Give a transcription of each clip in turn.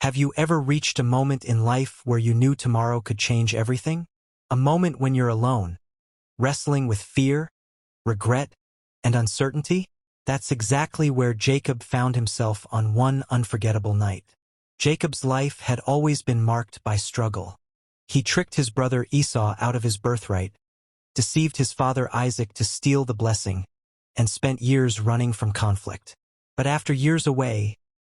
Have you ever reached a moment in life where you knew tomorrow could change everything? A moment when you're alone, wrestling with fear, regret, and uncertainty? That's exactly where Jacob found himself on one unforgettable night. Jacob's life had always been marked by struggle. He tricked his brother Esau out of his birthright, deceived his father Isaac to steal the blessing, and spent years running from conflict. But after years away,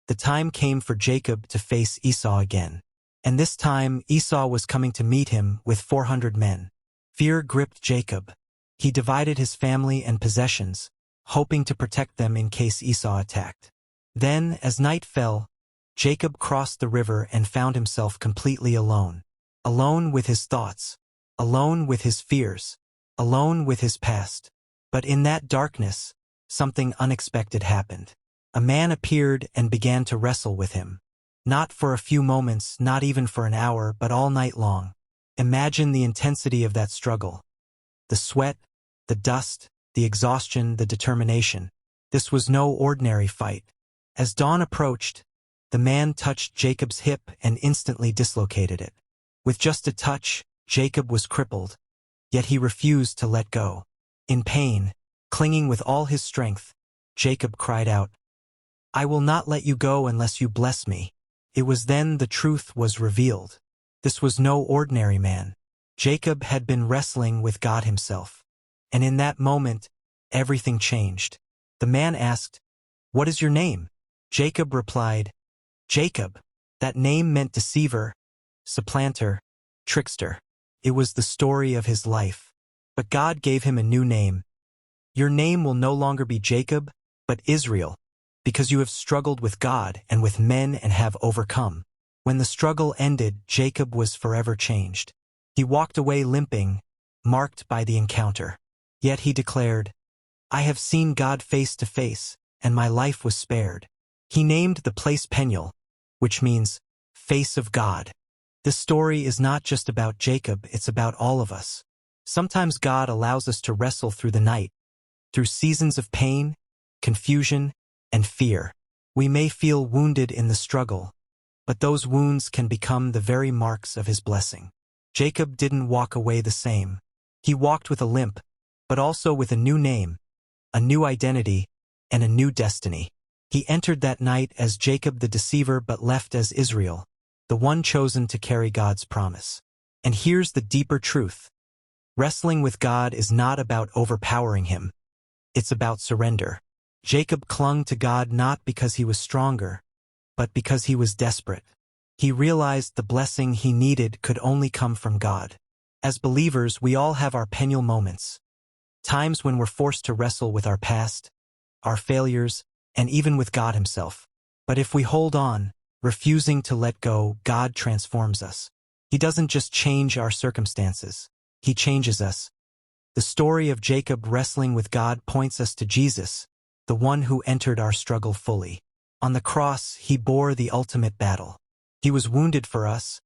the time came for Jacob to face Esau again. And this time, Esau was coming to meet him with 400 men. Fear gripped Jacob. He divided his family and possessions, hoping to protect them in case Esau attacked. Then, as night fell, Jacob crossed the river and found himself completely alone. Alone with his thoughts, alone with his fears, alone with his past. But in that darkness, something unexpected happened. A man appeared and began to wrestle with him. Not for a few moments, not even for an hour, but all night long. Imagine the intensity of that struggle. The sweat, the dust, the exhaustion, the determination. This was no ordinary fight. As dawn approached, the man touched Jacob's hip and instantly dislocated it. With just a touch, Jacob was crippled, yet he refused to let go. In pain, clinging with all his strength, Jacob cried out, "I will not let you go unless you bless me." It was then the truth was revealed. This was no ordinary man. Jacob had been wrestling with God himself. And in that moment, everything changed. The man asked, "What is your name?" Jacob replied, "Jacob." That name meant deceiver, supplanter, trickster. It was the story of his life. But God gave him a new name. "Your name will no longer be Jacob, but Israel, because you have struggled with God and with men and have overcome." When the struggle ended, Jacob was forever changed. He walked away limping, marked by the encounter. Yet he declared, "I have seen God face to face, and my life was spared." He named the place Peniel, which means face of God. This story is not just about Jacob, it's about all of us. Sometimes God allows us to wrestle through the night, through seasons of pain, confusion, and fear. We may feel wounded in the struggle, but those wounds can become the very marks of his blessing. Jacob didn't walk away the same. He walked with a limp, but also with a new name, a new identity, and a new destiny. He entered that night as Jacob the deceiver but left as Israel, the one chosen to carry God's promise. And here's the deeper truth. Wrestling with God is not about overpowering him. It's about surrender. Jacob clung to God not because he was stronger, but because he was desperate. He realized the blessing he needed could only come from God. As believers, we all have our Peniel moments. Times when we're forced to wrestle with our past, our failures, and even with God himself. But if we hold on, refusing to let go, God transforms us. He doesn't just change our circumstances. He changes us. The story of Jacob wrestling with God points us to Jesus, the one who entered our struggle fully. On the cross, he bore the ultimate battle. He was wounded for us,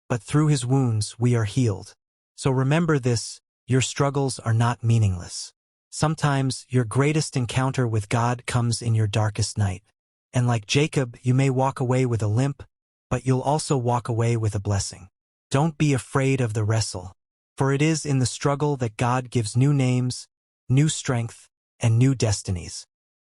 but through his wounds we are healed. So remember this, your struggles are not meaningless. Sometimes your greatest encounter with God comes in your darkest night. And like Jacob, you may walk away with a limp, but you'll also walk away with a blessing. Don't be afraid of the wrestle, for it is in the struggle that God gives new names, new strength, and new destinies.